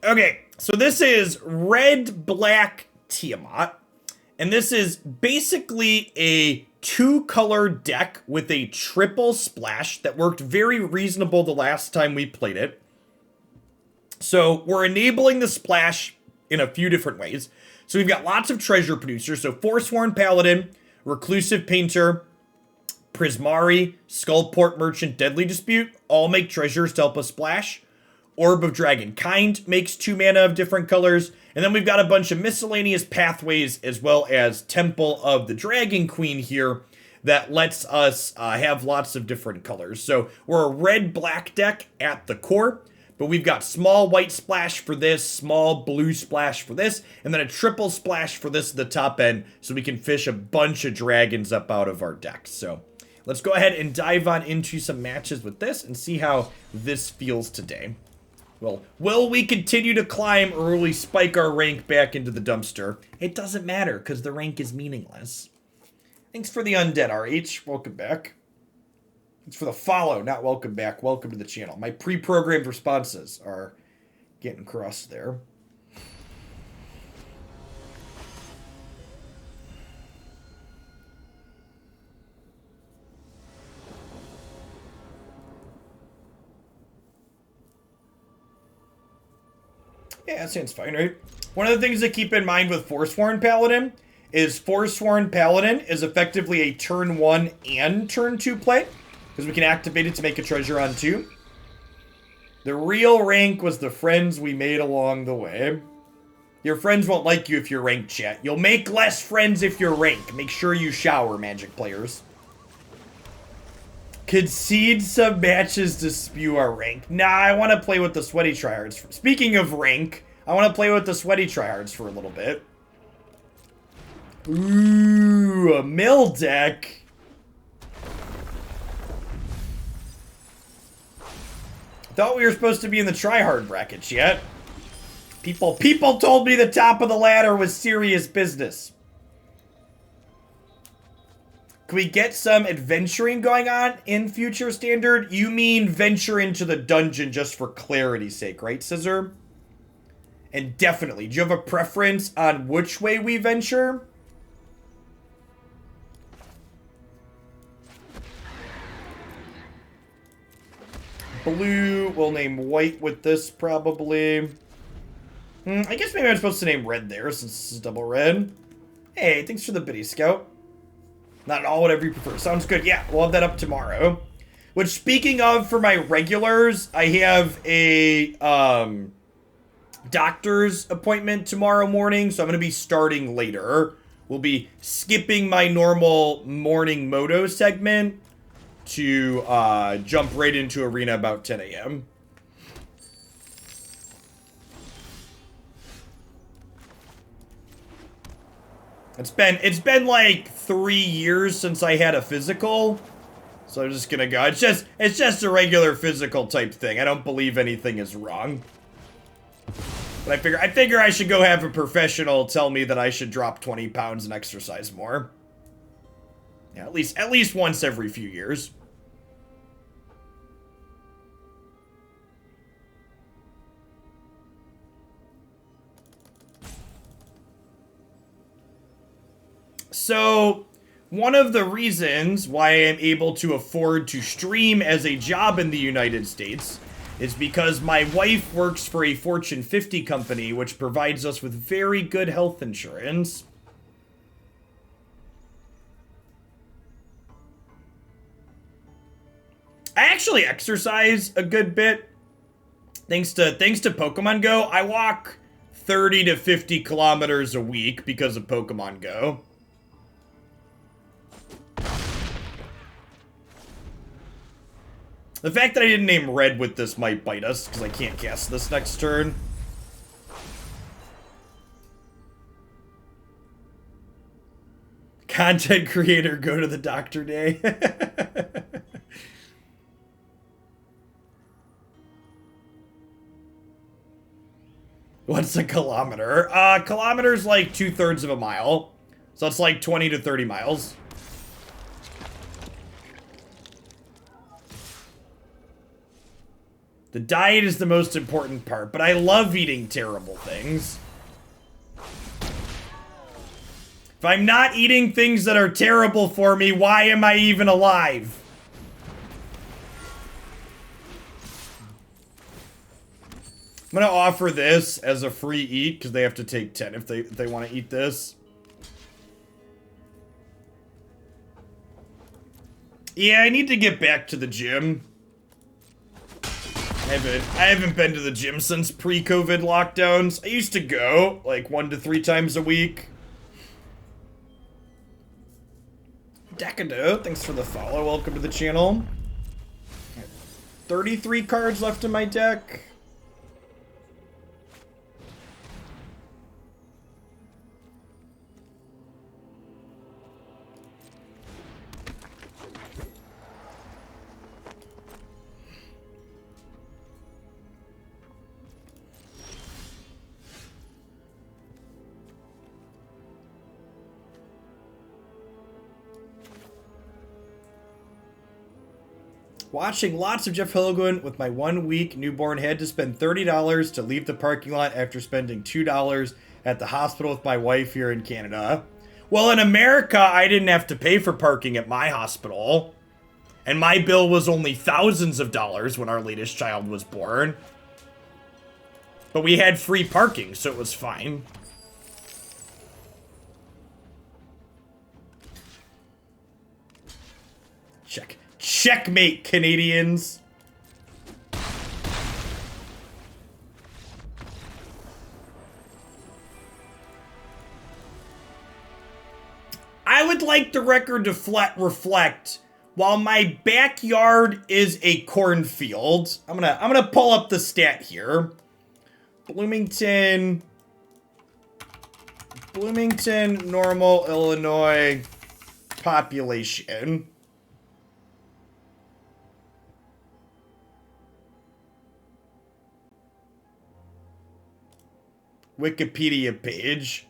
Okay, so this is red-black Tiamat. And this is basically a 2-color deck with a triple splash that worked very reasonable the last time we played it. So we're enabling the splash in a few different ways. So we've got lots of treasure producers. So Forsworn Paladin, Reclusive Painter, Prismari, Skullport Merchant, Deadly Dispute all make treasures to help us splash. Orb of Dragonkind makes 2 mana of different colors. And then we've got a bunch of miscellaneous pathways as well as Temple of the Dragon Queen here that lets us have lots of different colors. So we're a red-black deck at the core, but we've got small white splash for this, small blue splash for this, and then a triple splash for this at the top end so we can fish a bunch of dragons up out of our deck. So let's go ahead and dive on into some matches with this and see how this feels today. Well, will we continue to climb or will we spike our rank back into the dumpster? It doesn't matter because the rank is meaningless. Thanks for the undead, RH. Welcome back. Thanks for the follow, not welcome back. Welcome to the channel. My pre-programmed responses are getting crossed there. Yeah, that sounds fine, right? One of the things to keep in mind with Forsworn Paladin is Forsworn Paladin is effectively a turn 1 and turn 2 play, because we can activate it to make a treasure on 2. The real rank was the friends we made along the way. Your friends won't like you if you're ranked, chat. You'll make less friends if you're ranked. Make sure you shower, Magic players. Concede some matches to spew our rank. Nah, I want to play with the sweaty tryhards. Speaking of rank, I want to play with the sweaty tryhards for a little bit. Ooh, a mill deck. Thought we were supposed to be in the tryhard brackets yet. People told me the top of the ladder was serious business. Can we get some adventuring going on in Future Standard? You mean venture into the dungeon just for clarity's sake, right, Scissor? And definitely, do you have a preference on which way we venture? Blue, we'll name white with this probably. I guess maybe I'm supposed to name red there since this is double red. Hey, thanks for the biddy, Scout. Not at all, whatever you prefer. Sounds good. Yeah, we'll have that up tomorrow. Which, speaking of, for my regulars, I have a doctor's appointment tomorrow morning, so I'm going to be starting later. We'll be skipping my normal morning moto segment to jump right into Arena about 10 a.m. It's been like 3 years since I had a physical, so I'm just gonna go. It's just a regular physical type thing. I don't believe anything is wrong. But I figure I should go have a professional tell me that I should drop 20 pounds and exercise more. Yeah, at least once every few years. So, one of the reasons why I am able to afford to stream as a job in the United States is because my wife works for a Fortune 50 company, which provides us with very good health insurance. I actually exercise a good bit. Thanks to Pokemon Go, I walk 30 to 50 kilometers a week because of Pokemon Go. The fact that I didn't name red with this might bite us, because I can't cast this next turn. Content creator, go to the doctor day. What's a kilometer? Kilometer's like 2/3 of a mile. So it's like 20 to 30 miles. The diet is the most important part, but I love eating terrible things. If I'm not eating things that are terrible for me, why am I even alive? I'm gonna offer this as a free eat, because they have to take 10 if they want to eat this. Yeah, I need to get back to the gym. I haven't been to the gym since pre-COVID lockdowns. I used to go, like, 1 to 3 times a week. Decado, thanks for the follow. Welcome to the channel. 33 cards left in my deck. Watching lots of Jeff Hilligan with my 1-week newborn. Had to spend $30 to leave the parking lot after spending $2 at the hospital with my wife here in Canada. Well, in America, I didn't have to pay for parking at my hospital. And my bill was only thousands of dollars when our latest child was born. But we had free parking, so it was fine. Checkmate, Canadians. I would like the record to reflect, while my backyard is a cornfield, I'm gonna pull up the stat here. Bloomington, Normal, Illinois population. Wikipedia page.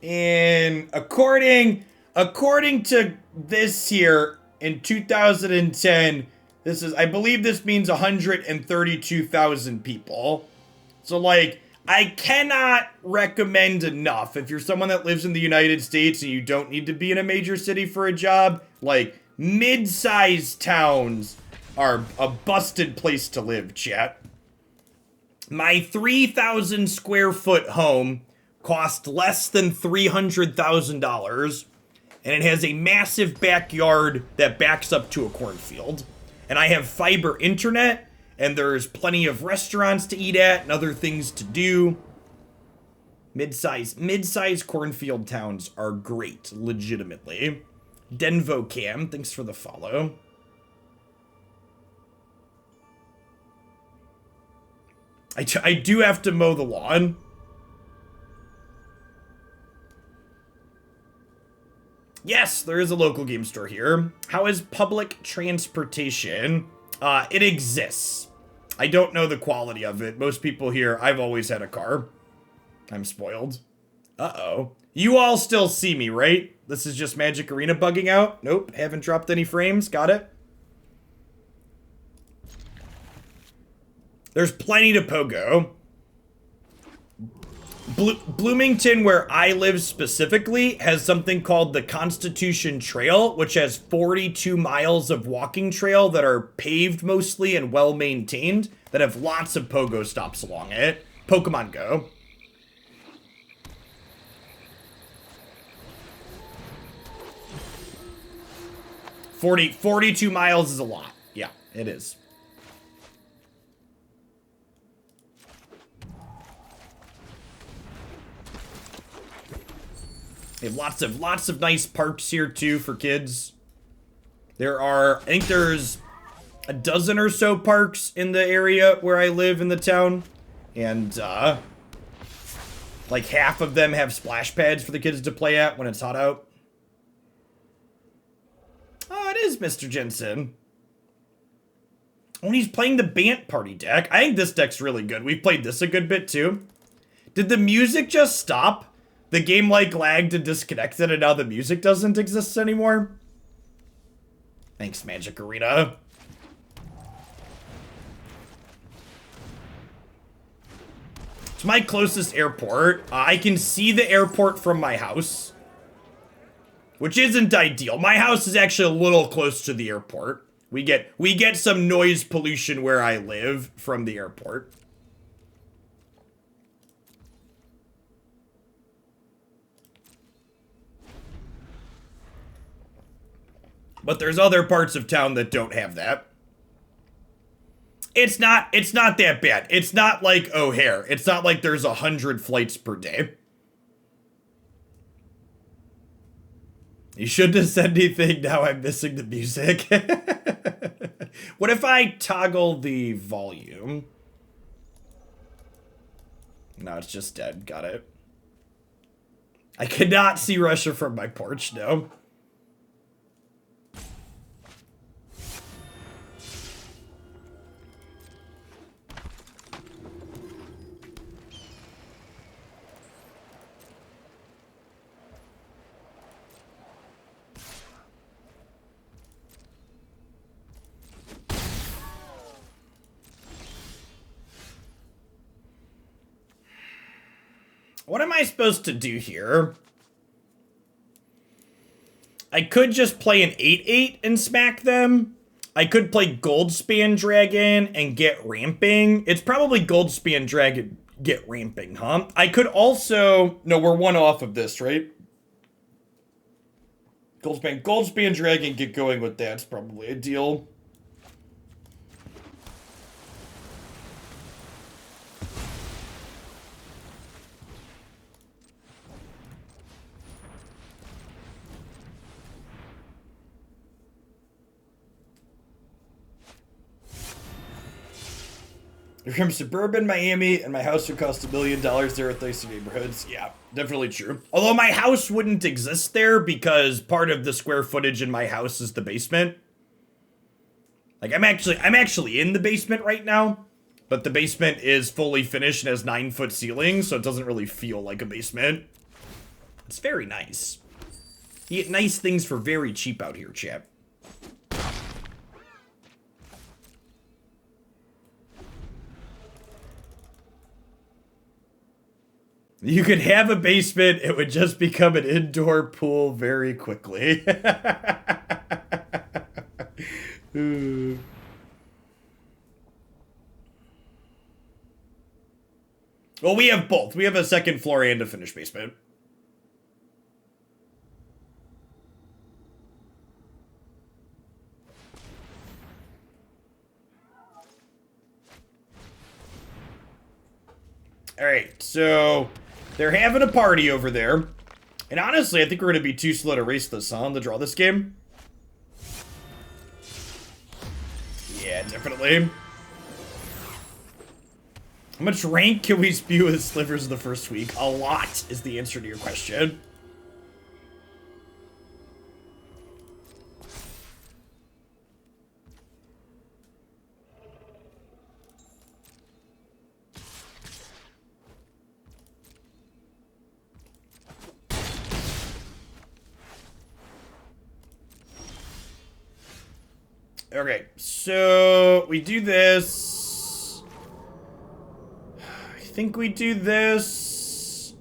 And according to this here, in 2010, this is, I believe this means 132,000 people. So, like, I cannot recommend enough, if you're someone that lives in the United States and you don't need to be in a major city for a job, like, mid-sized towns are a busted place to live, chat. My 3,000 square foot home cost less than $300,000, and it has a massive backyard that backs up to a cornfield. And I have fiber internet, and there's plenty of restaurants to eat at and other things to do. Mid-sized cornfield towns are great, legitimately. Denvo Cam, thanks for the follow. I do have to mow the lawn. Yes, there is a local game store here. How is public transportation? It exists. I don't know the quality of it. Most people here, I've always had a car. I'm spoiled. Uh-oh. You all still see me, right? This is just Magic Arena bugging out? Nope, haven't dropped any frames. Got it. There's plenty to pogo. Bloomington, where I live specifically, has something called the Constitution Trail, which has 42 miles of walking trail that are paved mostly and well-maintained, that have lots of pogo stops along it. Pokemon Go. Forty 42 miles is a lot. Yeah, it is. They have lots of nice parks here too for kids. There are, I think there's a dozen or so parks in the area where I live in the town. And like half of them have splash pads for the kids to play at when it's hot out. Oh, it is Mr. Jensen. Oh, and he's playing the Bant Party deck. I think this deck's really good. We've played this a good bit too. Did the music just stop? the game like lagged and disconnected and now the music doesn't exist anymore. Thanks, Magic Arena. It's my closest airport. I can see the airport from my house, which isn't ideal. My house is actually a little close to the airport. We get some noise pollution where I live from the airport. But there's other parts of town that don't have that. It's not that bad. It's not like O'Hare. It's not like there's 100 flights per day. You shouldn't have said anything. Now I'm missing the music. What if I toggle the volume? No, it's just dead. Got it. I cannot see Russia from my porch, no. What am I supposed to do here? I could just play an 8/8 and smack them. I could play Goldspan Dragon and get ramping. It's probably Goldspan Dragon get ramping, huh? I could also... No, we're one off of this, right? Goldspan Dragon get going with that's probably a deal. You're from suburban Miami, and my house would cost $1 million there with nicer neighborhoods. Yeah, definitely true. Although my house wouldn't exist there because part of the square footage in my house is the basement. Like I'm actually in the basement right now, but the basement is fully finished and has 9-foot ceilings, so it doesn't really feel like a basement. It's very nice. You get nice things for very cheap out here, chap. You could have a basement, it would just become an indoor pool very quickly. Well, we have both. We have a second floor and a finished basement. All right, so they're having a party over there. And honestly, I think we're going to be too slow to race this, huh? To draw this game. Yeah, definitely. How much rank can we spew with slivers the first week? A lot is the answer to your question. Okay, so we do this. I think we do this.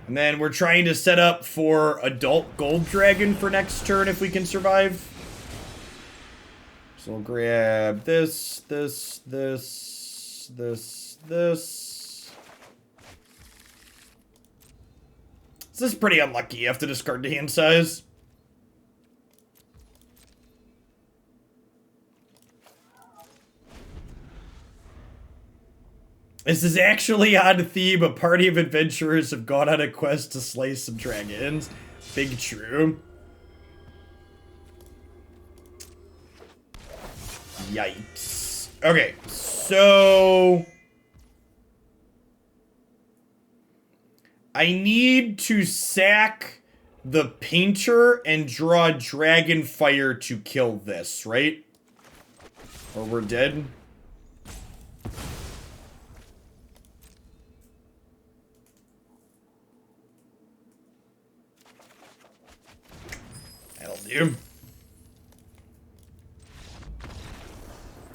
And then we're trying to set up for adult gold dragon for next turn if we can survive. So we'll grab this. This is pretty unlucky. You have to discard the hand size. This is actually on theme. A party of adventurers have gone on a quest to slay some dragons. Big true. Yikes. Okay, so... I need to sack the painter and draw Dragonfire to kill this, right? Or we're dead. That'll do.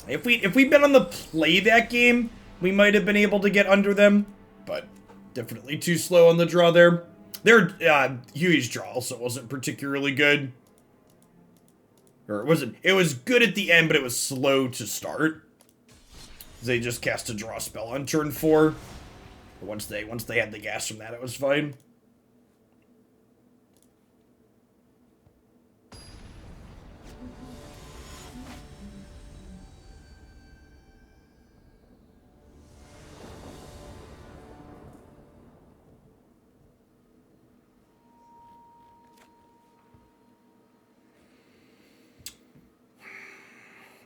If we'd been on the play that game, we might have been able to get under them, but definitely too slow on the draw there. Their Huey's draw also wasn't particularly good. Or it wasn't. It was good at the end, but it was slow to start. They just cast a draw spell on turn 4. But once they had the gas from that, it was fine.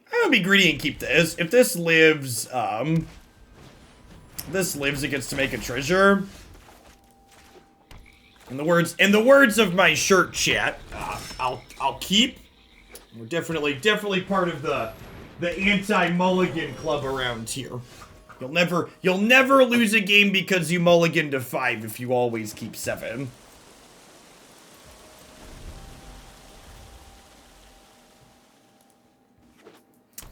I'm gonna be greedy and keep this. If this lives, it gets to make a treasure. In the words of my shirt chat, I'll keep. We're definitely part of the anti-mulligan club around here. You'll never lose a game because you mulligan to 5 if you always keep 7.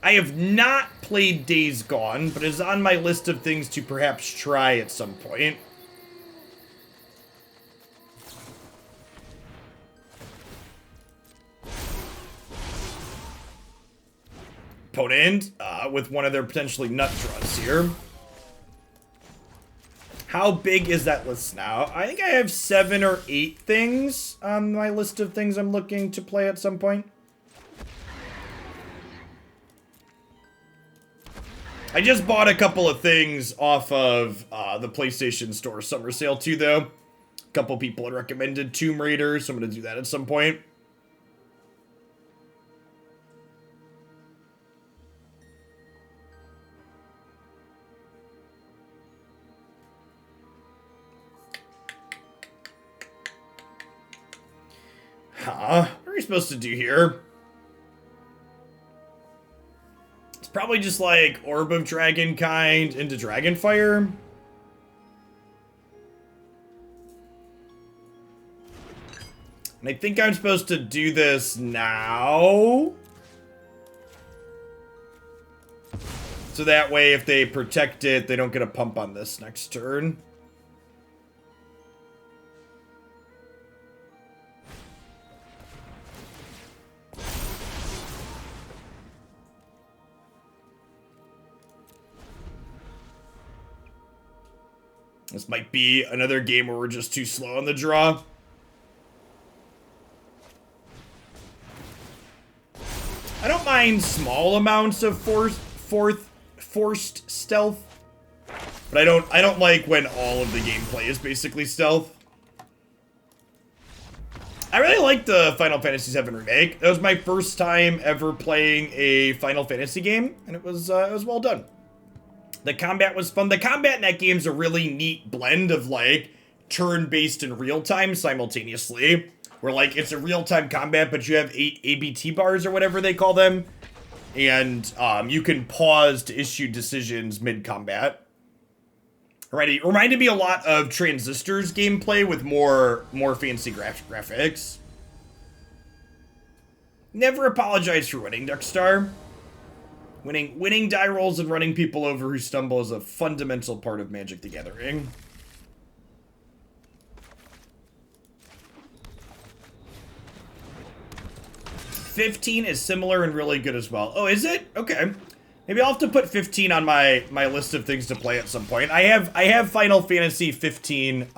I have not played Days Gone, but it's on my list of things to perhaps try at some point. Opponent, with one of their potentially nut draws here. How big is that list now? I think I have 7 or 8 things on my list of things I'm looking to play at some point. I just bought a couple of things off of the PlayStation Store summer sale too, though. A couple people had recommended Tomb Raider, so I'm going to do that at some point. What are we supposed to do here? Probably just like Orb of Dragonkind into Dragonfire. And I think I'm supposed to do this now. So that way if they protect it, they don't get a pump on this next turn. This might be another game where we're just too slow on the draw. I don't mind small amounts of forced stealth, but I don't like when all of the gameplay is basically stealth. I really like the Final Fantasy VII Remake. That was my first time ever playing a Final Fantasy game, and it was well done. The combat was fun. The combat in that game is a really neat blend of, like, turn-based and real-time simultaneously. Where, like, it's a real-time combat, but you have 8 ABT bars or whatever they call them. And you can pause to issue decisions mid-combat. Alrighty, it reminded me a lot of Transistor's gameplay with more fancy graphics. Never apologize for winning, Duckstar. Winning die rolls and running people over who stumble is a fundamental part of Magic the Gathering. $15 is similar and really good as well. Oh, is it? Okay. Maybe I'll have to put 15 on my list of things to play at some point. I have Final Fantasy 15.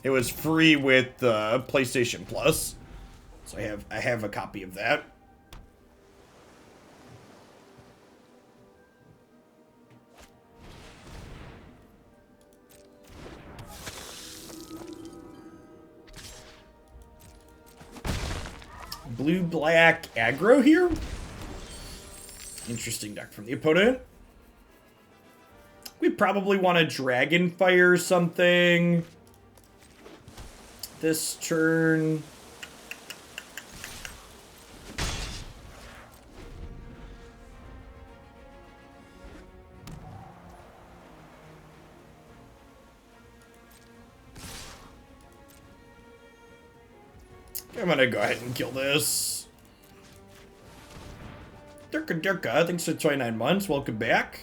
It was free with PlayStation Plus. So I have a copy of that. Blue-black aggro here? Interesting deck from the opponent. We probably want to Dragonfire something this turn. I'm gonna go ahead and kill this. Durka, thanks for 29 months. Welcome back.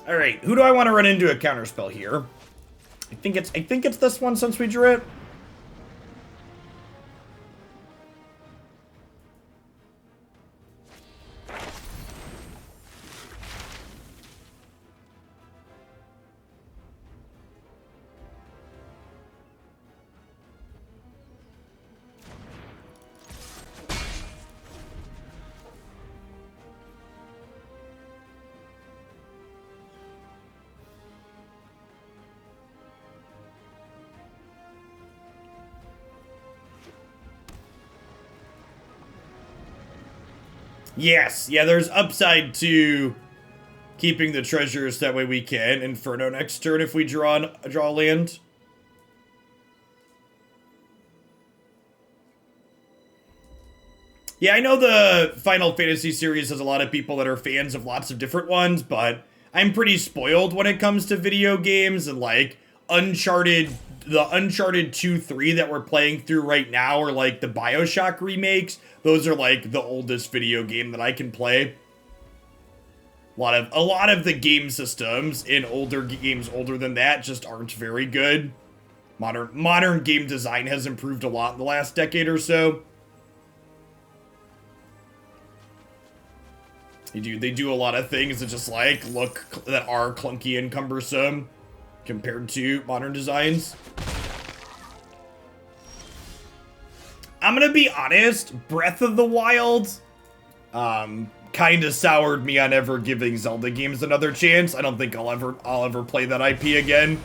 All right, who do I want to run into a counterspell here? I think it's this one since we drew it. Yes, yeah, there's upside to keeping the treasures, that way we can Inferno next turn if we draw land. Yeah, I know the Final Fantasy series has a lot of people that are fans of lots of different ones, but I'm pretty spoiled when it comes to video games, and like Uncharted, the Uncharted 2, 3 that we're playing through right now, or like the BioShock remakes. Those are like the oldest video game that I can play. A lot of the game systems in older games older than that just aren't very good. Modern game design has improved a lot in the last decade or so. They do a lot of things that just like that are clunky and cumbersome compared to modern designs. I'm gonna be honest, Breath of the Wild kind of soured me on ever giving Zelda games another chance. I don't think I'll ever play that IP again.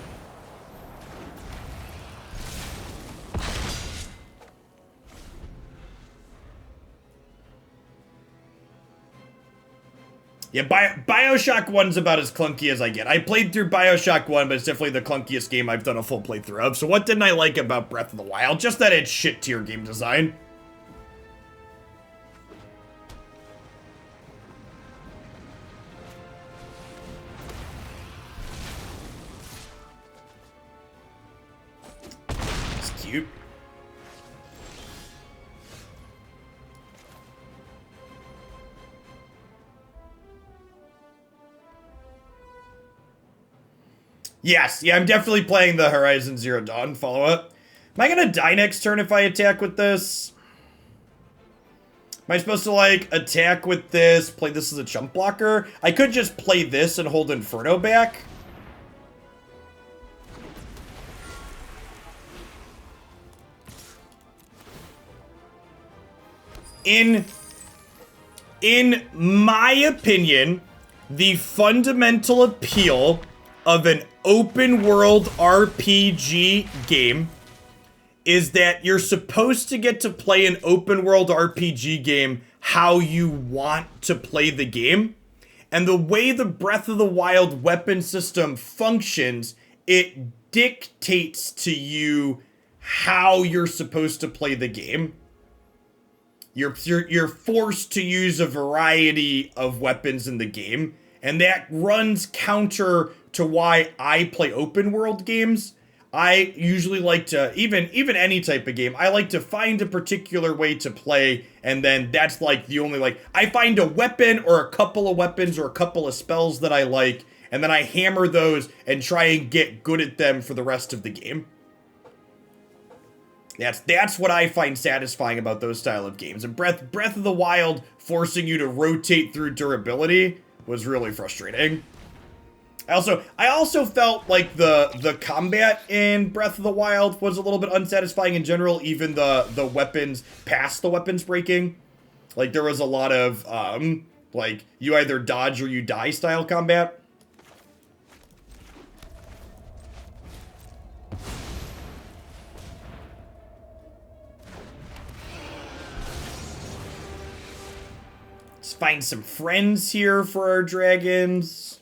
Yeah, BioShock 1's about as clunky as I get. I played through BioShock 1, but it's definitely the clunkiest game I've done a full playthrough of. So what didn't I like about Breath of the Wild? Just that it's shit tier game design. It's cute. Yes, yeah, I'm definitely playing the Horizon Zero Dawn follow-up. Am I gonna die next turn if I attack with this? Am I supposed to, like, attack with this, play this as a chump blocker? I could just play this and hold Inferno back. In my opinion, the fundamental appeal of an open world RPG game is that you're supposed to get to play an open world RPG game how you want to play the game. And the way the Breath of the Wild weapon system functions, it dictates to you how you're supposed to play the game. You're forced to use a variety of weapons in the game, and that runs counter to why I play open world games. I usually like to, even any type of game, I like to find a particular way to play, and then that's like the only, like, I find a weapon or a couple of weapons or a couple of spells that I like, and then I hammer those and try and get good at them for the rest of the game. That's what I find satisfying about those style of games. And Breath of the Wild forcing you to rotate through durability was really frustrating. I also felt like the combat in Breath of the Wild was a little bit unsatisfying in general, even the weapons past the weapons breaking. Like, there was a lot of like, you either dodge or you die style combat. Let's find some friends here for our dragons.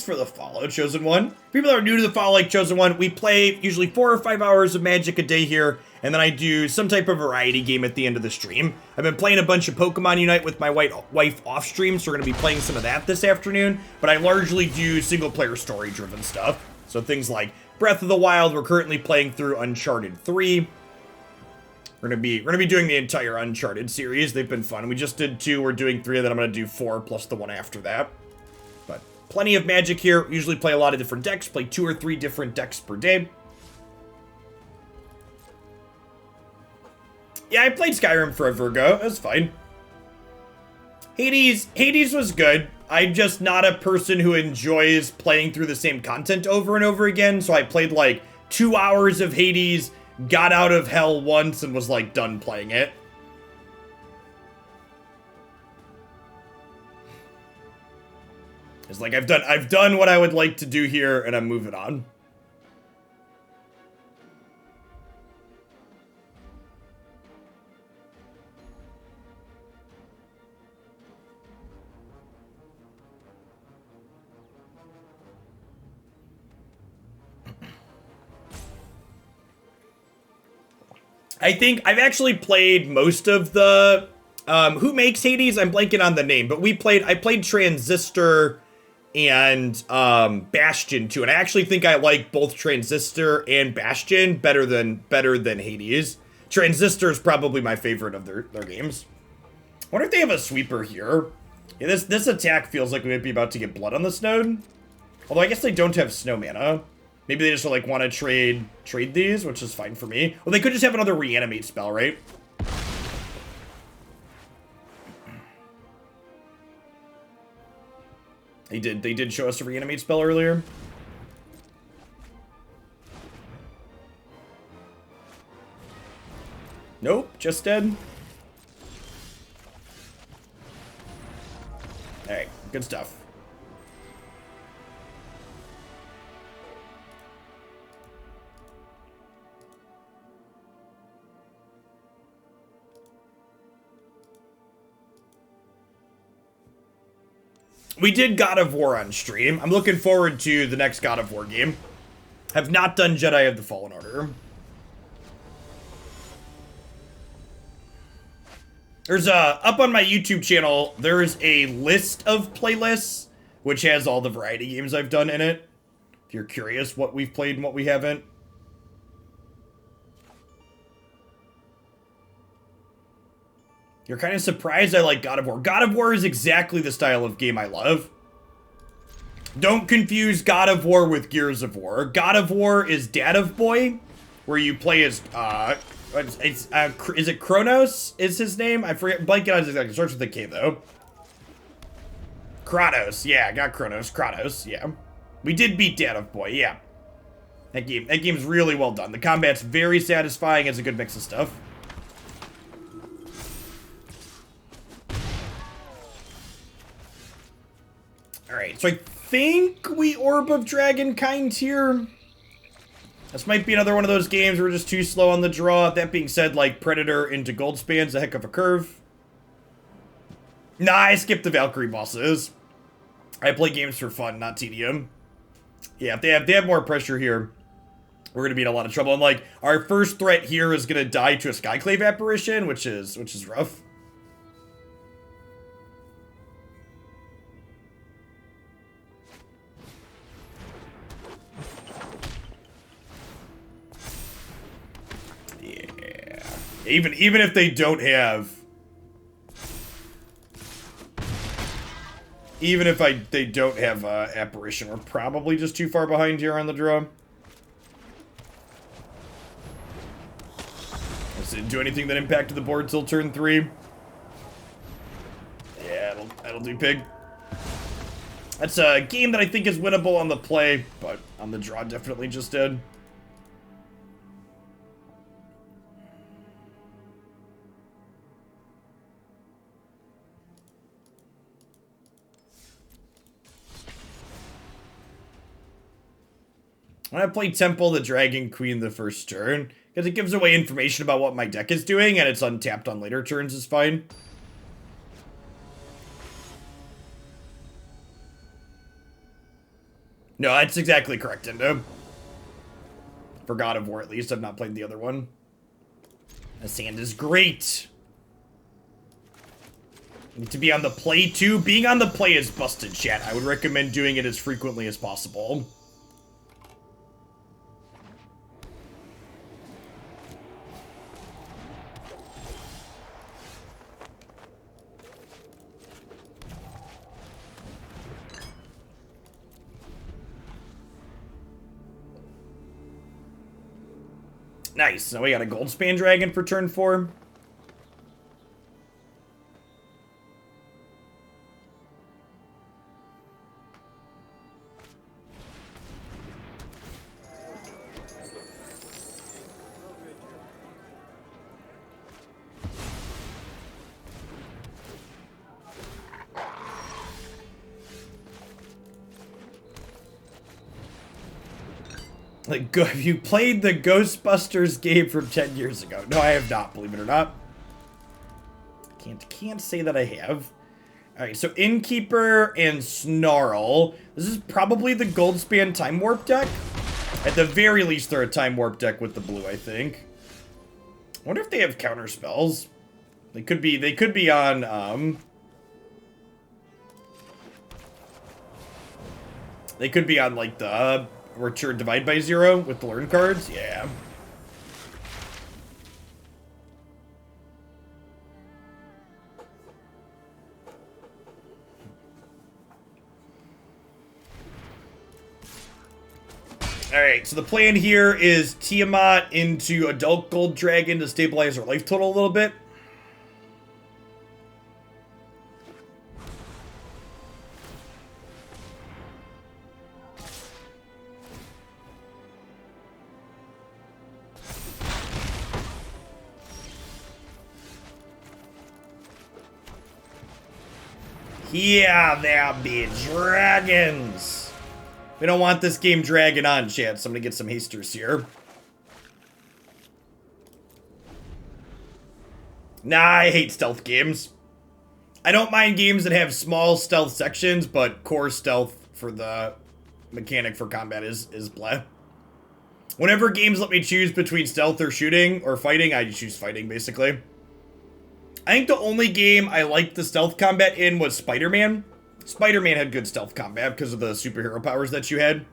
for the Follow, Chosen One. People that are new to the Follow, like Chosen One, we play usually 4 or 5 hours of Magic a day here, and then I do some type of variety game at the end of the stream. I've been playing a bunch of Pokemon Unite with my wife off stream, so we're going to be playing some of that this afternoon, but I largely do single-player story-driven stuff. So things like Breath of the Wild, we're currently playing through Uncharted 3. We're gonna be doing the entire Uncharted series. They've been fun. We just did 2, we're doing 3, and then I'm gonna do 4 plus the one after that. But plenty of Magic here. We usually play a lot of different decks, play 2 or 3 different decks per day. Yeah, I played Skyrim forever ago. It was fine. Hades was good. I'm just not a person who enjoys playing through the same content over and over again, so I played like 2 hours of Hades, got out of hell once, and was like done playing it. It's like I've done what I would like to do here, and I'm moving on. I think I've actually played most of the, who makes Hades? I'm blanking on the name, but I played Transistor and Bastion too, and I actually think I like both Transistor and Bastion better than Hades. Transistor is probably my favorite of their games. I wonder if they have a sweeper here. Yeah, this attack feels like we might be about to get blood on this node. Although I guess they don't have snow mana. Maybe they just like want to trade these, which is fine for me. Well, they could just have another reanimate spell, right? They did show us a reanimate spell earlier. Nope, just dead. Alright, good stuff. We did God of War on stream. I'm looking forward to the next God of War game. Have not done Jedi of the Fallen Order. There's up on my YouTube channel, there's a list of playlists, which has all the variety games I've done in it. If you're curious what we've played and what we haven't. You're kind of surprised I like God of War. God of War is exactly the style of game I love. Don't confuse God of War with Gears of War. God of War is Dad of Boy, where you play as, is it Kronos is his name? I forget, blanking on his exact, it starts with a K though. Kratos, yeah, got Kronos, Kratos, yeah. We did beat Dad of Boy, yeah. That game's really well done. The combat's very satisfying, it's a good mix of stuff. Alright, so I think we Orb of Dragonkind here. This might be another one of those games where we're just too slow on the draw. That being said, like, Predator into Goldspan's a heck of a curve. Nah, I skipped the Valkyrie bosses. I play games for fun, not tedium. Yeah, if they have more pressure here, we're gonna be in a lot of trouble. And like, our first threat here is gonna die to a Skyclave apparition, which is rough. Even if they don't have... Even if they don't have Apparition, we're probably just too far behind here on the draw. This didn't do anything that impacted the board till turn 3. Yeah, that'll do pig. That's a game that I think is winnable on the play, but on the draw definitely just did. When I play Temple the Dragon Queen the first turn, because it gives away information about what my deck is doing, and it's untapped on later turns is fine. No, that's exactly correct, Indo. For God of War, at least. I've not played the other one. The sand is great. Need to be on the play, too. Being on the play is busted, chat. I would recommend doing it as frequently as possible. Nice. Now we got a Goldspan Dragon for turn 4. Like, have you played the Ghostbusters game from 10 years ago? No, I have not, believe it or not. Can't say that I have. Alright, so Innkeeper and Snarl. This is probably the Goldspan Time Warp deck. At the very least, they're a Time Warp deck with the blue, I think. I wonder if they have counter spells. They could be on, they could be on, like, the Return Divide by Zero with the learn cards. Yeah. Alright, so the plan here is Tiamat into Adult Gold Dragon to stabilize our life total a little bit. Yeah, there be dragons. We don't want this game dragging on, chat. Somebody get some hasters here. Nah, I hate stealth games. I don't mind games that have small stealth sections, but core stealth for the mechanic for combat is bleh. Whenever games let me choose between stealth or shooting or fighting, I choose fighting, basically. I think the only game I liked the stealth combat in was Spider-Man. Spider-Man had good stealth combat because of the superhero powers that you had.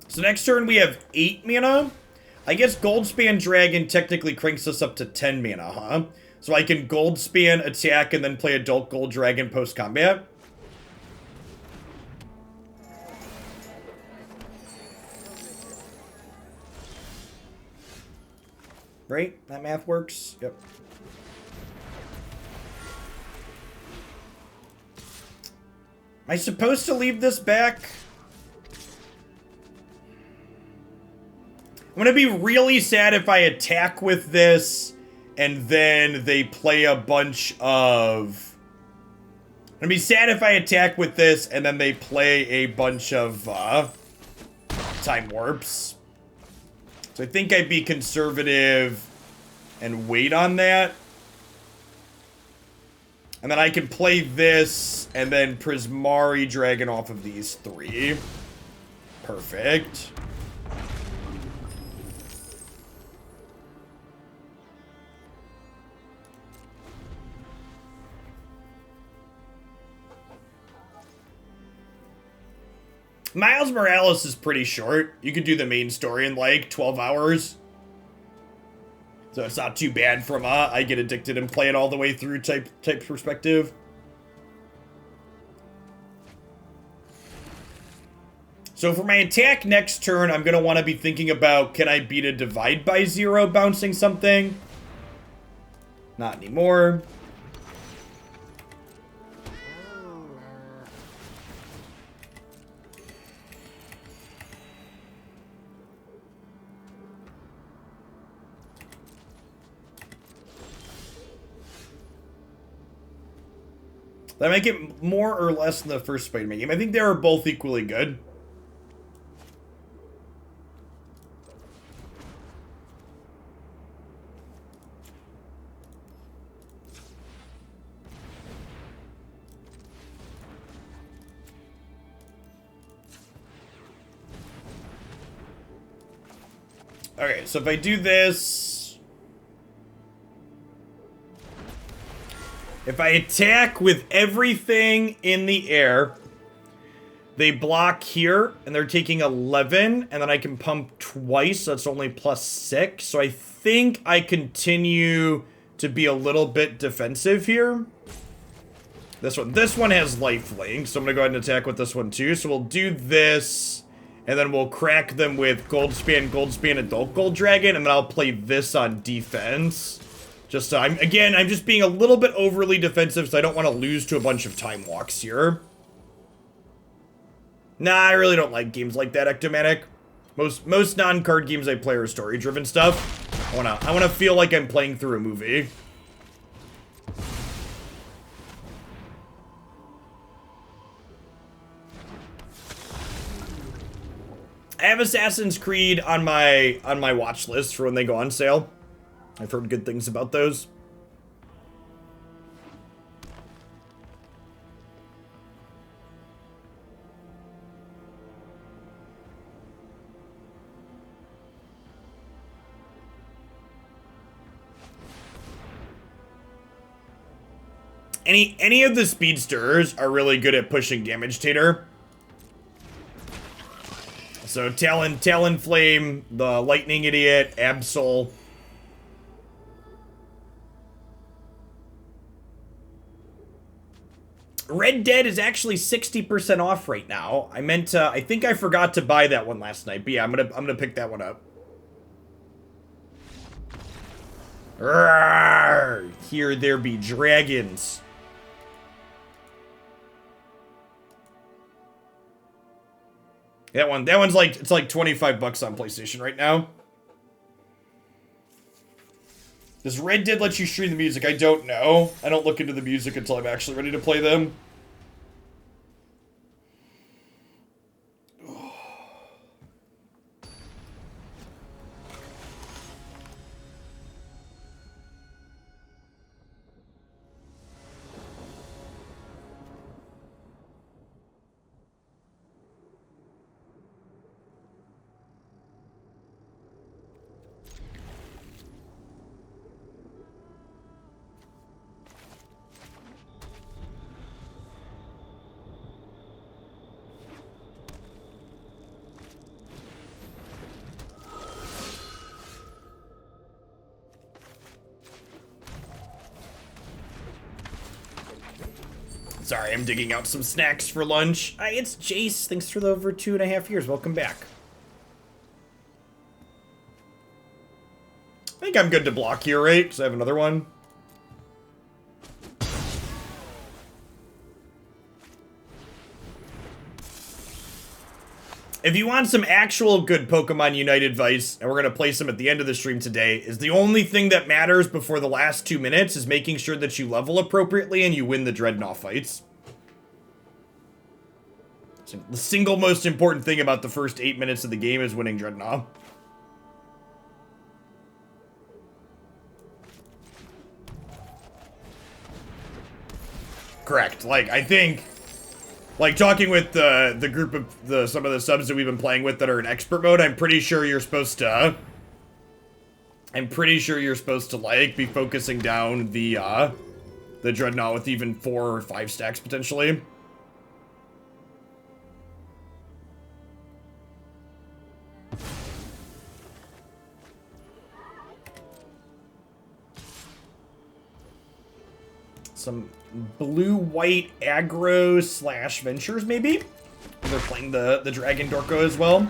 So next turn we have 8 mana. I guess Goldspan Dragon technically cranks us up to 10 mana, huh? So I can Goldspan attack and then play Adult Gold Dragon post-combat. Right? That math works? Yep. Am I supposed to leave this back? I'm gonna be really sad if I attack with this and then they play a bunch of... I'm gonna be sad if I attack with this and then they play a bunch of time warps. So I think I'd be conservative and wait on that. And then I can play this and then Prismari Dragon off of these 3. Perfect. Miles Morales is pretty short. You could do the main story in like 12 hours. So it's not too bad from I get addicted and play it all the way through type perspective. So for my attack next turn, I'm going to want to be thinking about, can I beat a Divide by Zero bouncing something? Not anymore. That might get more or less than the first Spider-Man game. I think they are both equally good. Okay, so if I do this... If I attack with everything in the air, they block here, and they're taking 11, and then I can pump twice, so it's only +6. So I think I continue to be a little bit defensive here. This one has lifelink, so I'm gonna go ahead and attack with this one too. So we'll do this, and then we'll crack them with Goldspan, Adult Gold Dragon, and then I'll play this on defense. Just I'm just being a little bit overly defensive, so I don't want to lose to a bunch of time walks here. Nah, I really don't like games like that, Ectomatic. Most non-card games I play are story-driven stuff. I wanna feel like I'm playing through a movie. I have Assassin's Creed on my watch list for when they go on sale. I've heard good things about those. Any of the speedsters are really good at pushing damage tater. So Talonflame, the Lightning Idiot, Absol. Red Dead is actually 60% off right now. I think I forgot to buy that one last night, but yeah, I'm gonna pick that one up. Rawr, here there be dragons. That one's like, it's like 25 bucks on PlayStation right now. Does Red Dead let you stream the music? I don't know. I don't look into the music until I'm actually ready to play them. Sorry, I'm digging out some snacks for lunch. Hi, it's Jace. Thanks for the over 2.5 years. Welcome back. I think I'm good to block here, right? Because I have another one. If you want some actual good Pokemon Unite advice, and we're going to play some at the end of the stream today, is the only thing that matters before the last 2 minutes is making sure that you level appropriately and you win the Dreadnought fights. So the single most important thing about the first 8 minutes of the game is winning Dreadnought. Correct. Like, I think... Like, talking with the group of some of the subs that we've been playing with that are in expert mode, I'm pretty sure you're supposed to... like, be focusing down the Dreadnought with even 4 or 5 stacks, potentially. Some blue-white aggro / ventures, maybe? They're playing the Dragon Dorko as well.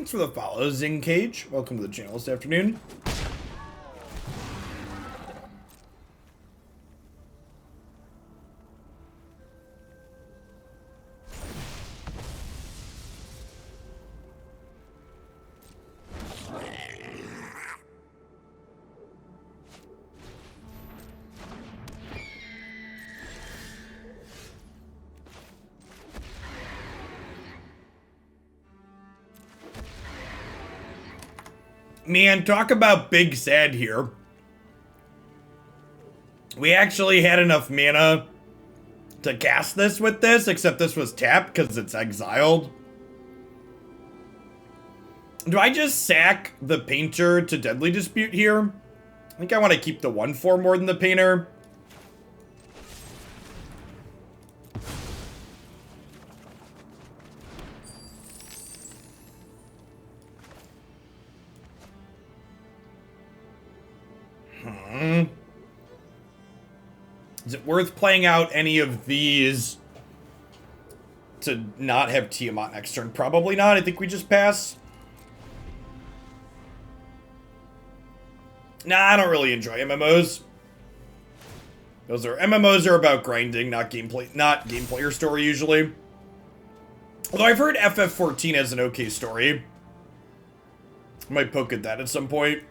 Thanks for the follow, Zing Cage. Welcome to the channel this afternoon. Man, talk about big sad here. We actually had enough mana to cast this with this, except this was tapped because it's exiled. Do I just sack the Painter to Deadly Dispute here? I think I want to keep the 1/4 more than the Painter. Is it worth playing out any of these to not have Tiamat next turn? Probably not. I think we just pass. Nah, I don't really enjoy MMOs. MMOs are about grinding, not game player story usually. Although I've heard FF14 has an okay story. I might poke at that at some point.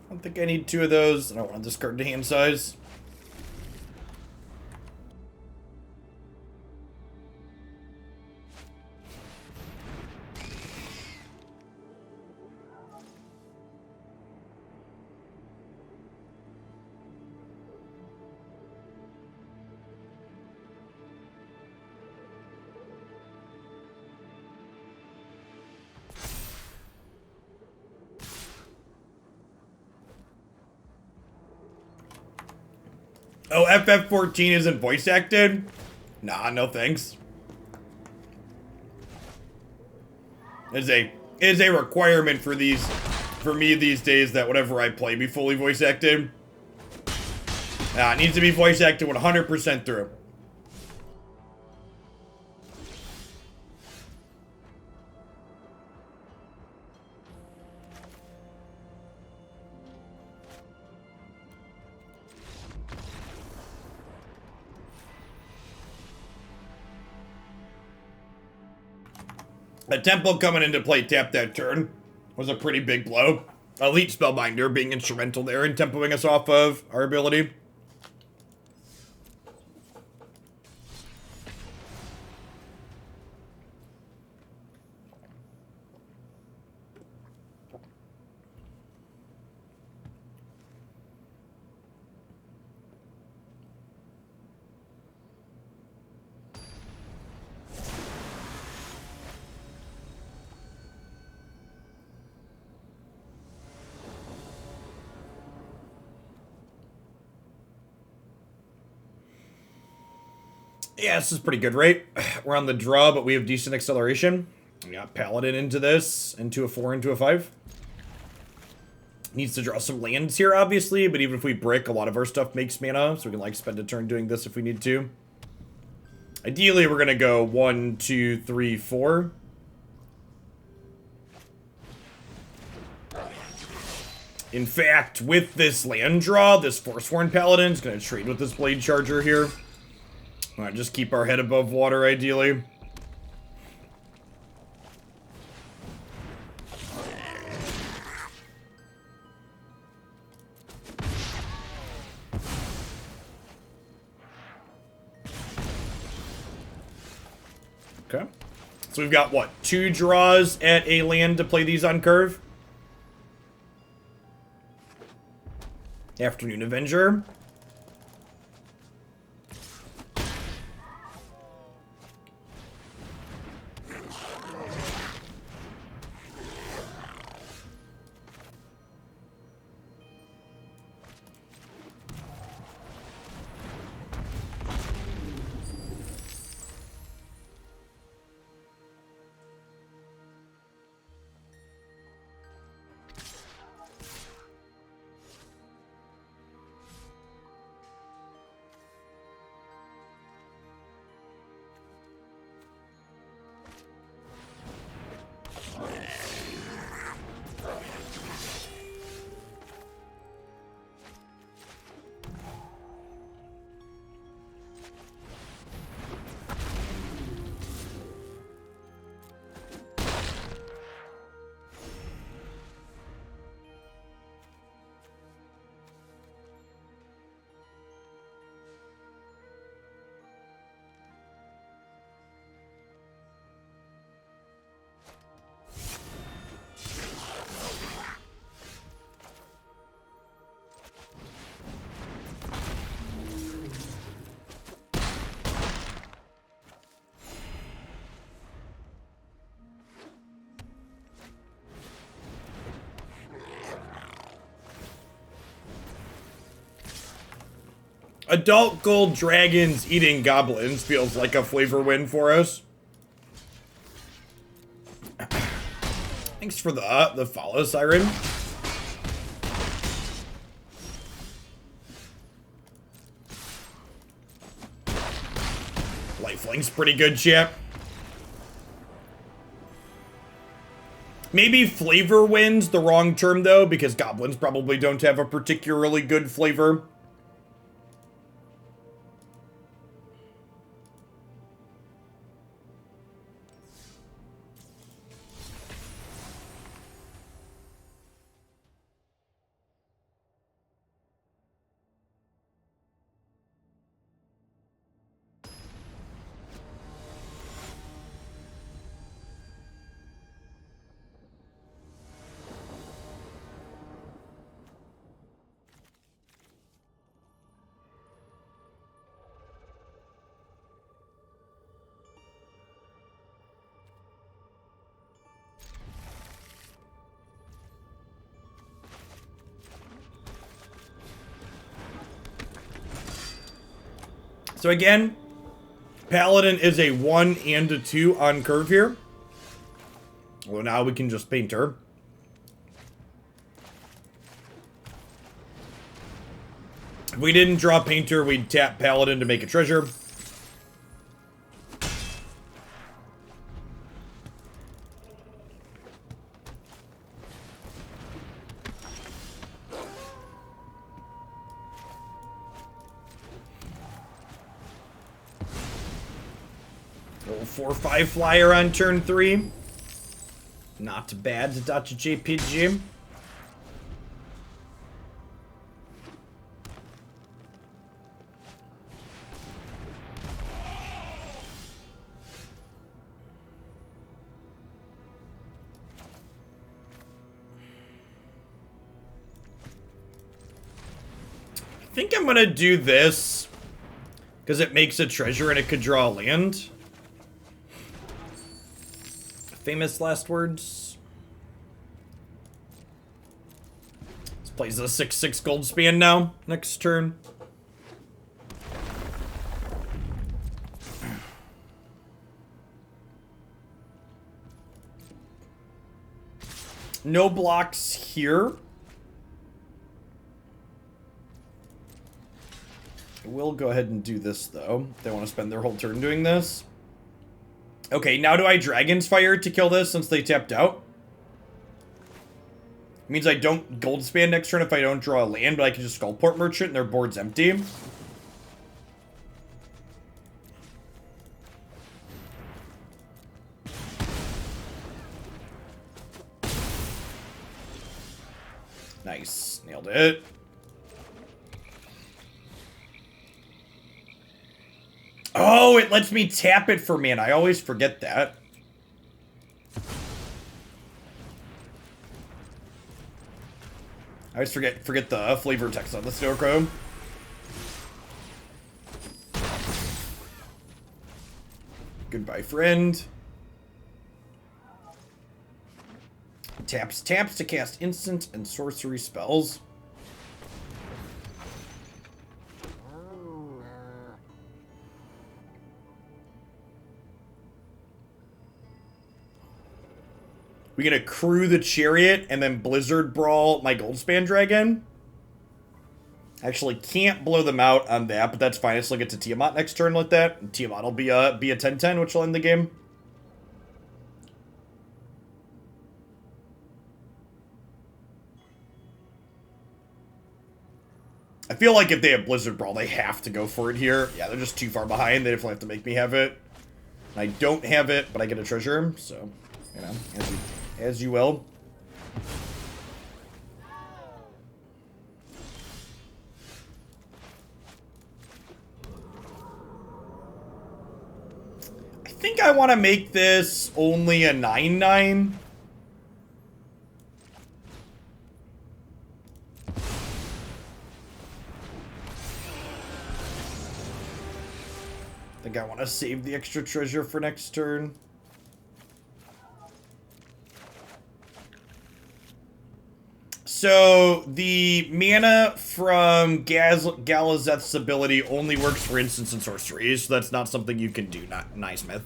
I don't think I need 2 of those. I don't want to discard the hand size. Oh, FF14 isn't voice acted? Nah, no thanks. It is a requirement for me these days that whatever I play be fully voice acted. It needs to be voice acted 100% through. A Temple coming into play tap that turn was a pretty big blow. Elite Spellbinder being instrumental there in tempoing us off of our ability. Yeah, this is pretty good, right? We're on the draw, but we have decent acceleration. We got Paladin into this, into a 4, into a 5. Needs to draw some lands here, obviously, but even if we brick, a lot of our stuff makes mana, so we can, like, spend a turn doing this if we need to. Ideally, we're gonna go 1, 2, 3, 4. In fact, with this land draw, this Forsworn Paladin is gonna trade with this Blade Charger here. Alright, just keep our head above water, ideally. Okay. So we've got, what, 2 draws at a land to play these on curve? Afternoon Avenger. Adult gold dragons eating goblins feels like a flavor win for us. Thanks for the follow, Siren. Lifeling's pretty good, chap. Maybe flavor wins the wrong term, though, because goblins probably don't have a particularly good flavor. So again, Paladin is a 1 and a 2 on curve here. Well, now we can just paint her. If we didn't draw Painter, we'd tap Paladin to make a treasure. Little 4/5 flyer on turn 3. Not bad to dodge a JPG. I think I'm gonna do this because it makes a treasure and it could draw a land. Famous last words. This plays a 6/6 Goldspan now. Next turn. No blocks here. I will go ahead and do this, though. They want to spend their whole turn doing this. Okay, now do I Dragon's Fire to kill this since they tapped out? It means I don't Goldspan next turn if I don't draw a land, but I can just Skullport Merchant and their board's empty. Nice. Nailed it. Oh, it lets me tap it for mana. I always forget that. I always forget the flavor text on the Scarecrow. Goodbye, friend. Taps to cast instant and sorcery spells. We gonna crew the Chariot and then Blizzard Brawl my Goldspan Dragon. Actually, can't blow them out on that, but that's fine. I still get to Tiamat next turn like that. And Tiamat will be a 10/10, which will end the game. I feel like if they have Blizzard Brawl, they have to go for it here. Yeah, they're just too far behind. They definitely have to make me have it. And I don't have it, but I get a treasure, so, you know, as you will. I think I want to make this only a 9/9. I think I want to save the extra treasure for next turn. So the mana from Galazeth's ability only works for instants and sorceries, so that's not something you can do, not Naismith.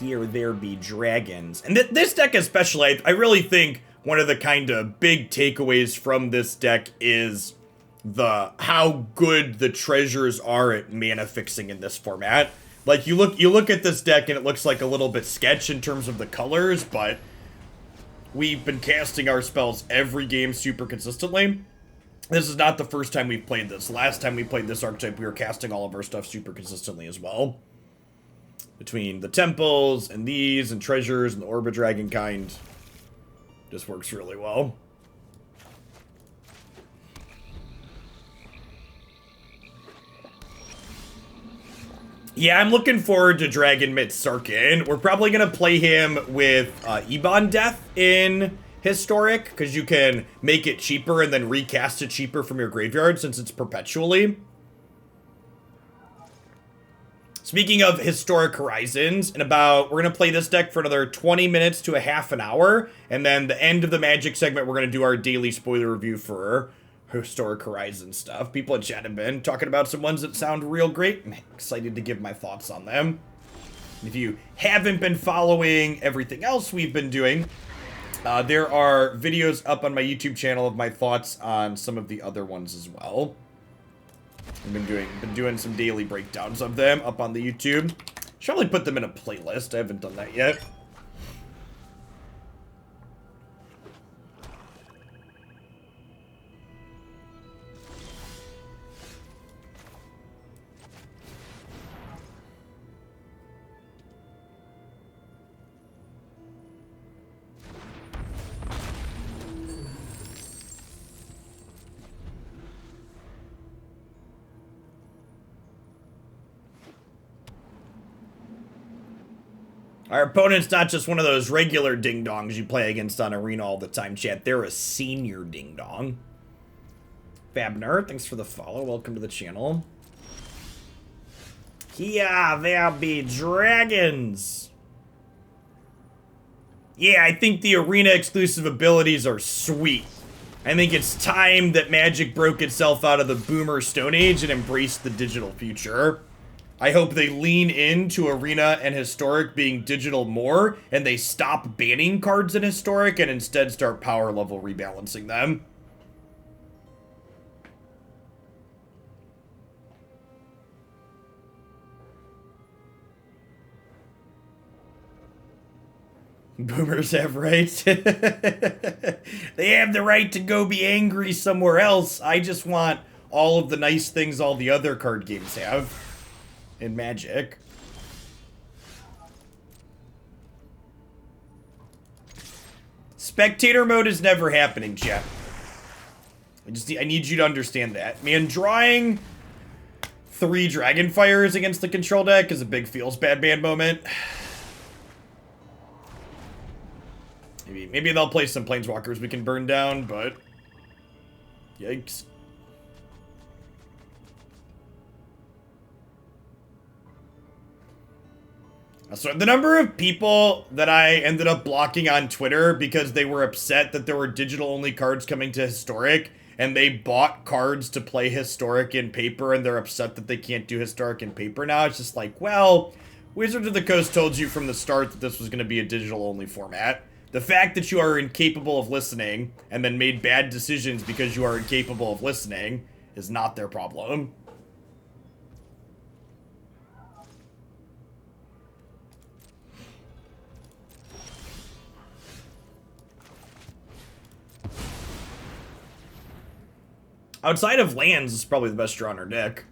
Here there be dragons. And this deck especially, I really think one of the kind of big takeaways from this deck is how good the treasures are at mana fixing in this format. Like, you look at this deck and it looks like a little bit sketch in terms of the colors, but we've been casting our spells every game super consistently. This is not the first time we've played this. Last time we played this archetype, we were casting all of our stuff super consistently as well. Between the temples and these and treasures and the Orb of Dragonkind, just works really well. Yeah, I'm looking forward to Dragon Myth Sarkin. We're probably going to play him with Ebon Death in Historic, because you can make it cheaper and then recast it cheaper from your graveyard since it's perpetually. Speaking of Historic Horizons, we're going to play this deck for another 20 minutes to a half an hour, and then the end of the Magic segment, we're going to do our daily spoiler review for Historic Horizon stuff. People in chat have been talking about some ones that sound real great. I'm excited to give my thoughts on them. If you haven't been following everything else we've been doing, there are videos up on my YouTube channel of my thoughts on some of the other ones as well. I've been doing some daily breakdowns of them up on the YouTube. Should probably put them in a playlist. I haven't done that yet. Our opponent's not just one of those regular ding-dongs you play against on Arena all the time, chat. They're a senior ding-dong. Fabner, thanks for the follow. Welcome to the channel. Yeah, there be dragons. Yeah, I think the Arena exclusive abilities are sweet. I think it's time that Magic broke itself out of the boomer Stone Age and embraced the digital future. I hope they lean into Arena and Historic being digital more, and they stop banning cards in Historic and instead start power level rebalancing them. Boomers have rights. They have the right to go be angry somewhere else. I just want all of the nice things all the other card games have in Magic. Spectator mode is never happening, chat. I need you to understand that. Man, drawing 3 Dragonfires against the control deck is a big feels bad man moment. Maybe they'll play some Planeswalkers we can burn down, but yikes. So the number of people that I ended up blocking on Twitter because they were upset that there were digital-only cards coming to Historic, and they bought cards to play Historic in paper, and they're upset that they can't do Historic in paper now. It's just like, well, Wizards of the Coast told you from the start that this was going to be a digital-only format. The fact that you are incapable of listening, and then made bad decisions because you are incapable of listening, is not their problem. Outside of lands, it's probably the best draw in our deck.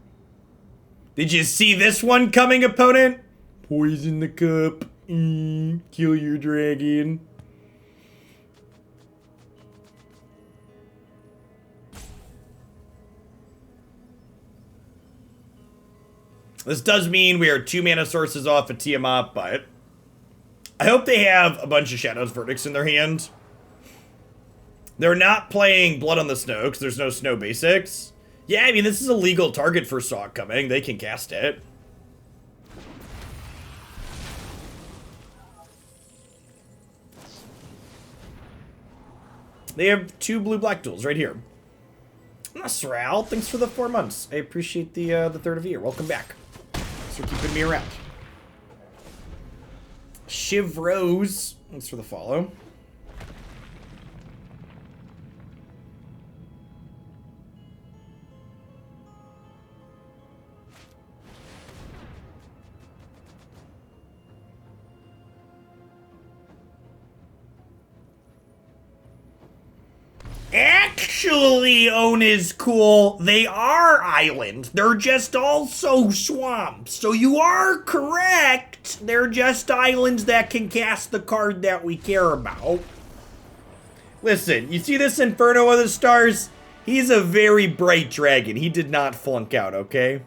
Did you see this one coming, opponent? Poison the cup. Kill your dragon. This does mean we are 2 mana sources off of Tiamat, but I hope they have a bunch of Shadow's Verdicts in their hand. They're not playing Blood on the Snow, because there's no snow basics. Yeah, I mean, this is a legal target for Saw coming. They can cast it. They have 2 blue-black duels right here. Nasral, thanks for the 4 months. I appreciate the third of the year. Welcome back. Thanks for keeping me around. Shiv Rose, thanks for the follow. Actually, Own is cool. They are islands. They're just also swamps. So you are correct. They're just islands that can cast the card that we care about. Listen, you see this Inferno of the Stars? He's a very bright dragon. He did not flunk out, okay?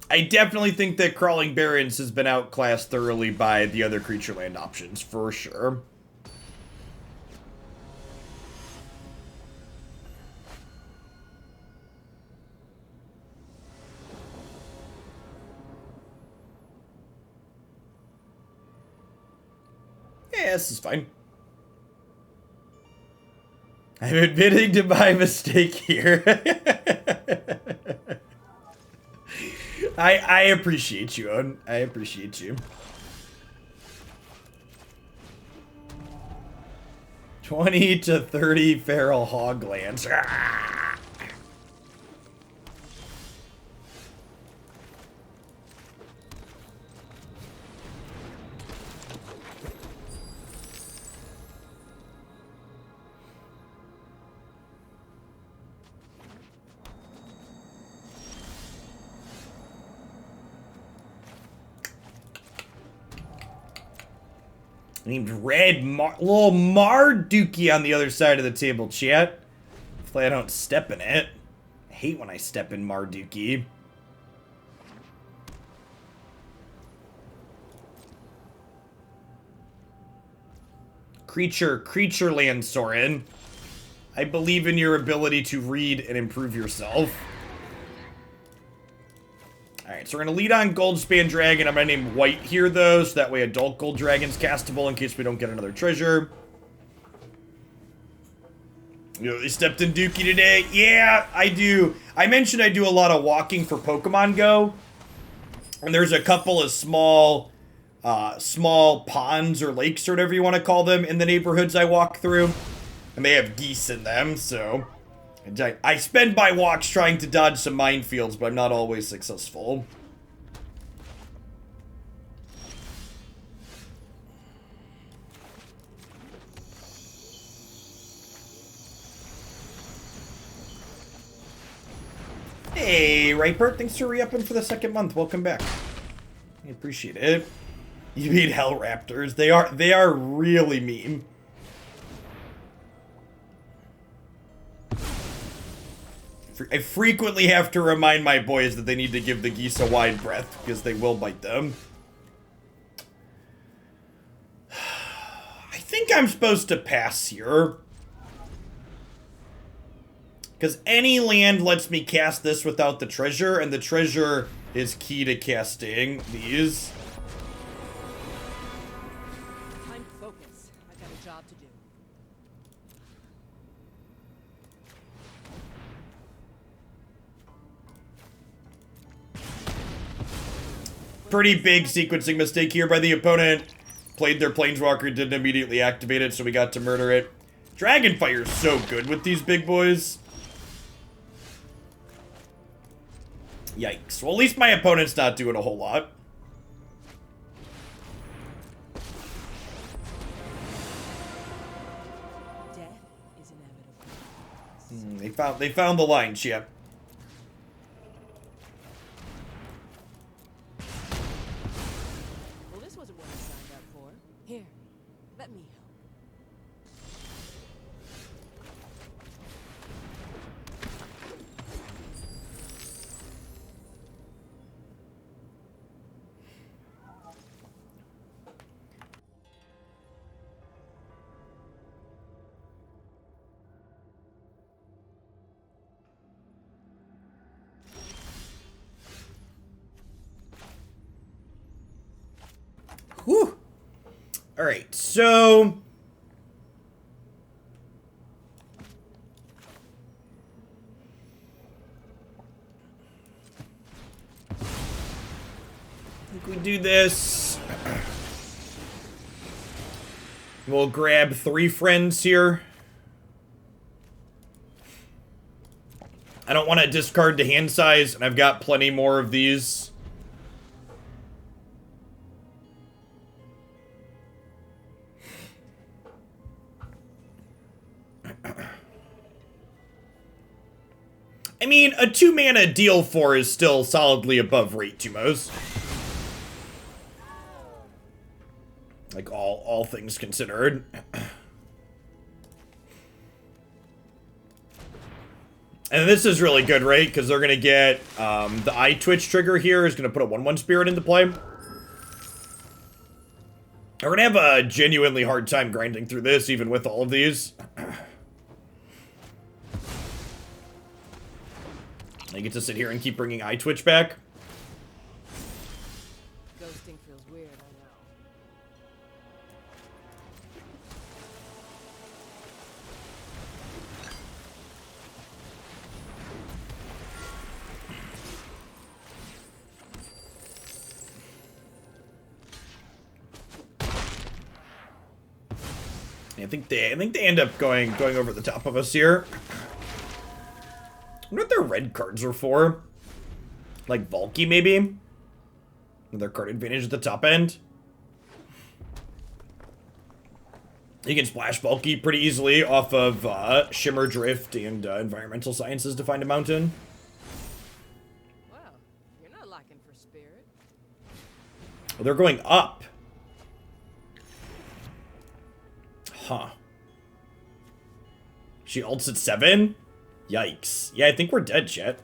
I definitely think that Crawling Barrens has been outclassed thoroughly by the other creature land options, for sure. Yeah, this is fine. I'm admitting to my mistake here. I appreciate you, Owen. I appreciate you. 20 to 30 feral hoglands. Ah! Named Red little Marduki on the other side of the table, chat. Hopefully I don't step in it. I hate when I step in Marduki. Creature land, Soren. I believe in your ability to read and improve yourself. Alright, so we're going to lead on Goldspan Dragon. I'm going to name White here, though, so that way Adult Gold Dragon's castable in case we don't get another treasure. You know, they stepped in Dookie today. Yeah, I do. I mentioned I do a lot of walking for Pokemon Go. And there's a couple of small ponds or lakes or whatever you want to call them in the neighborhoods I walk through. And they have geese in them, so... I spend my walks trying to dodge some minefields, but I'm not always successful. Hey, Ripert, thanks for re-upping for the 2nd month. Welcome back. I appreciate it. You mean Hell Raptors. They are really mean. I frequently have to remind my boys that they need to give the geese a wide breath, because they will bite them. I think I'm supposed to pass here. Because any land lets me cast this without the treasure, and the treasure is key to casting these. Time to focus. I've got a job to do. Pretty big sequencing mistake here by the opponent. Played their Planeswalker, didn't immediately activate it, so we got to murder it. Dragonfire's so good with these big boys. Yikes. Well, at least my opponent's not doing a whole lot. Death is inevitable. They found the line, chip. Well, this wasn't what I signed up for. Here, let me help. Alright, so... I think we do this. We'll grab 3 friends here. I don't want to discard the hand size, and I've got plenty more of these. I mean, a 2-mana deal 4 is still solidly above rate 2-mos. Like, all things considered. And this is really good, right? Because they're going to get, the eye twitch trigger here is going to put a 1/1 spirit into play. We're going to have a genuinely hard time grinding through this, even with all of these. I get to sit here and keep bringing eye twitch back. Ghosting feels weird, I know. I think they end up going over the top of us here. I wonder what their red cards are for. Like Valky, maybe? With their card advantage at the top end. You can splash Valky pretty easily off of Shimmer Drift and Environmental Sciences to find a mountain. Well, you're not lacking for spirit. Oh, they're going up. Huh. She ults at 7? Yikes. Yeah, I think we're dead, chat.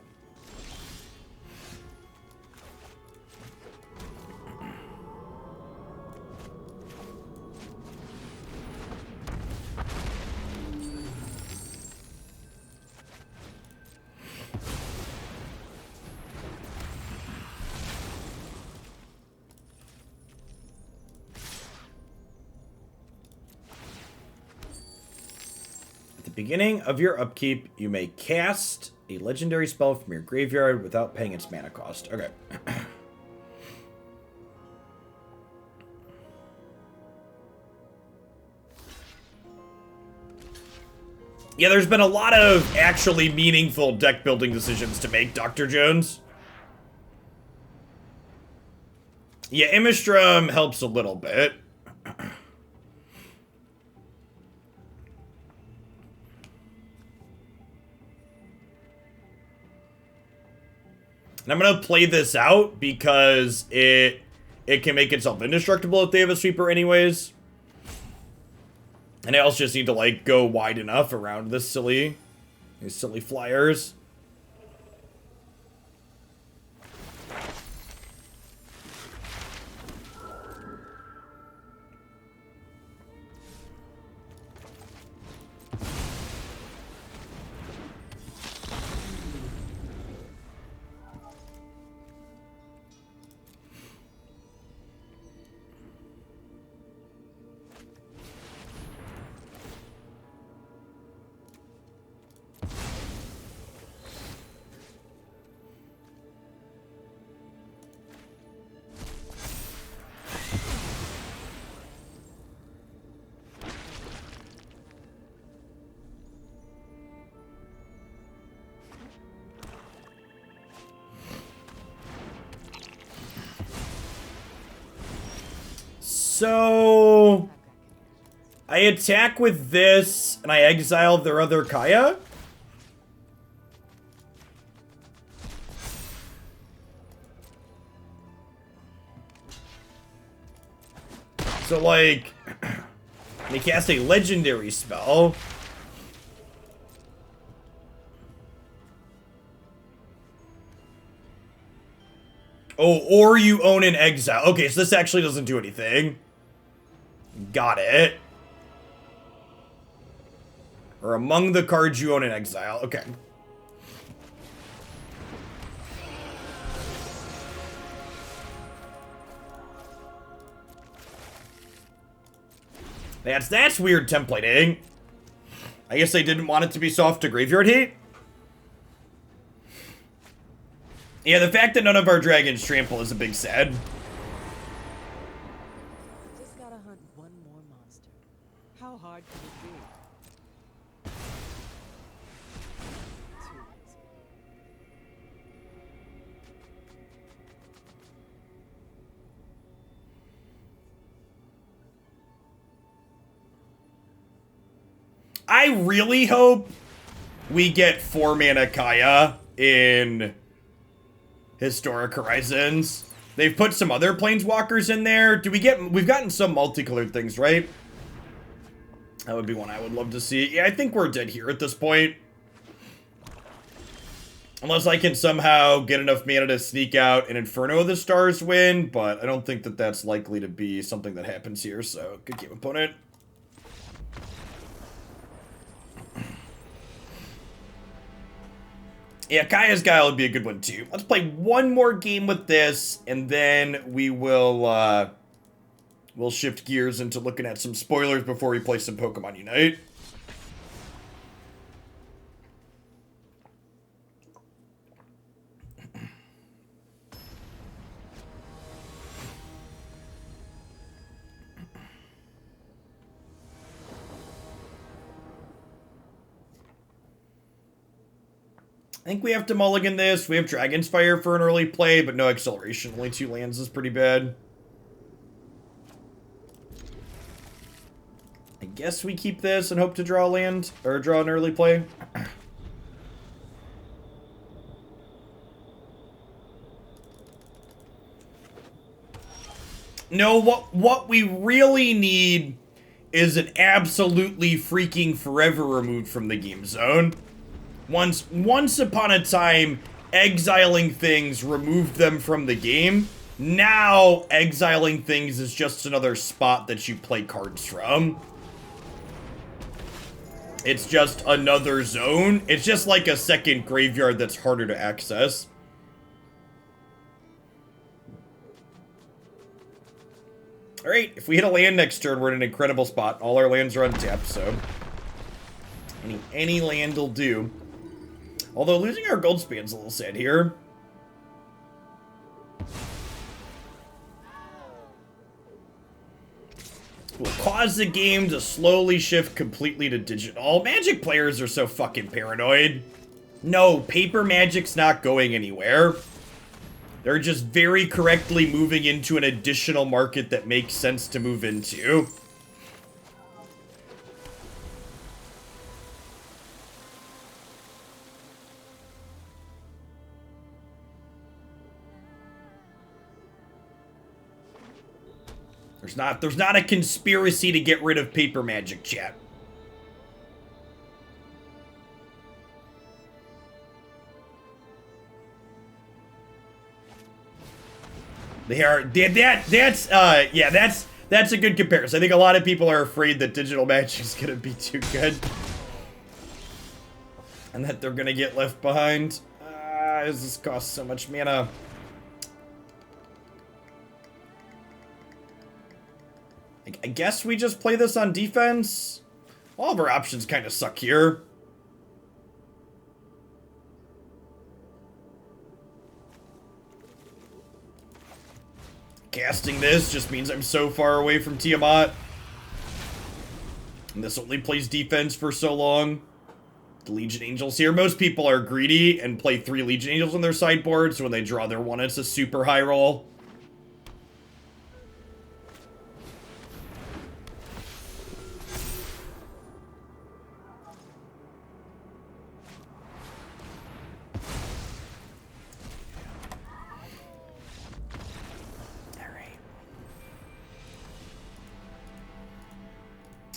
Beginning of your upkeep, you may cast a legendary spell from your graveyard without paying its mana cost. Okay. Yeah, there's been a lot of actually meaningful deck building decisions to make, Dr. Jones. Yeah, Immersturm helps a little bit. And I'm going to play this out because it can make itself indestructible if they have a sweeper anyways. And I also just need to, like, go wide enough around these silly flyers. So I attack with this and I exile their other Kaya. So like they cast a legendary spell. Oh, or you own an exile. Okay, so this actually doesn't do anything. Got it. Or among the cards you own in exile. Okay. That's weird templating. I guess they didn't want it to be soft to graveyard hate. Yeah, the fact that none of our dragons trample is a big sad. Just gotta hunt one more monster. How hard can it be? Too easy. I really hope we get 4-mana Kaya in Historic Horizons. They've put some other planeswalkers in there. We've gotten some multicolored things, right? That would be one I would love to see. Yeah, I think we're dead here at this point. Unless I can somehow get enough mana to sneak out an Inferno of the Stars win, but I don't think that that's likely to be something that happens here, so good game, opponent. Yeah, Kaya's Guile would be a good one too. Let's play one more game with this, and then we will we'll shift gears into looking at some spoilers before we play some Pokemon Unite. I think we have to mulligan this. We have Dragon's Fire for an early play, but no acceleration. Only 2 lands is pretty bad. I guess we keep this and hope to draw a land, or draw an early play. No, what we really need is an absolutely freaking forever removed from the game zone. Once upon a time, exiling things removed them from the game. Now, exiling things is just another spot that you play cards from. It's just another zone. It's just like a second graveyard that's harder to access. Alright, if we hit a land next turn, we're in an incredible spot. All our lands are untapped, so any land will do. Although losing our Goldspan's a little sad here. Will cause the game to slowly shift completely to digital. Magic players are so fucking paranoid. No, paper Magic's not going anywhere. They're just very correctly moving into an additional market that makes sense to move into. There's not a conspiracy to get rid of paper Magic, chat. That's a good comparison. I think a lot of people are afraid that digital Magic's gonna be too good. And that they're gonna get left behind. This costs so much mana. I guess we just play this on defense. All of our options kind of suck here. Casting this just means I'm so far away from Tiamat. And this only plays defense for so long. The Legion Angels here. Most people are greedy and play 3 Legion Angels on their sideboard, so when they draw their one, it's a super high roll.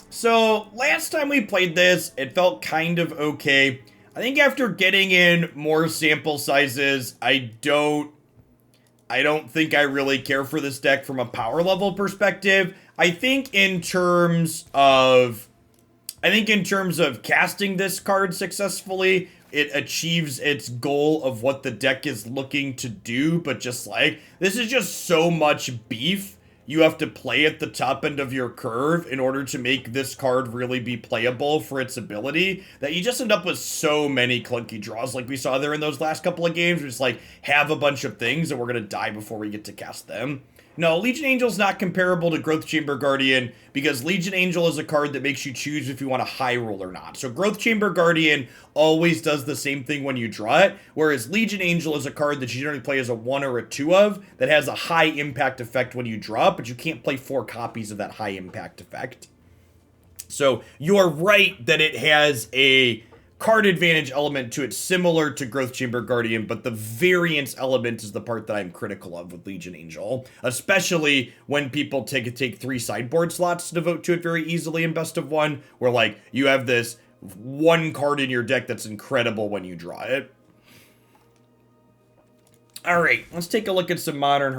So, last time we played this, it felt kind of okay. I think after getting in more sample sizes, I don't think I really care for this deck from a power level perspective. I think in terms of casting this card successfully, it achieves its goal of what the deck is looking to do, but just like, this is just so much beef you have to play at the top end of your curve in order to make this card really be playable for its ability, that you just end up with so many clunky draws like we saw there in those last couple of games. We just like have a bunch of things and we're going to die before we get to cast them. No, Legion Angel's not comparable to Growth Chamber Guardian because Legion Angel is a card that makes you choose if you want a high roll or not. So Growth Chamber Guardian always does the same thing when you draw it, whereas Legion Angel is a card that you generally play as a 1 or a 2 of that has a high impact effect when you draw it, but you can't play 4 copies of that high impact effect. So you're right that it has a card advantage element to it similar to Growth Chamber Guardian, but the variance element is the part that I'm critical of with Legion Angel, especially when people take 3 sideboard slots to devote to it very easily in Best of 1, where like you have this 1 card in your deck that's incredible when you draw it. All right, let's take a look at some modern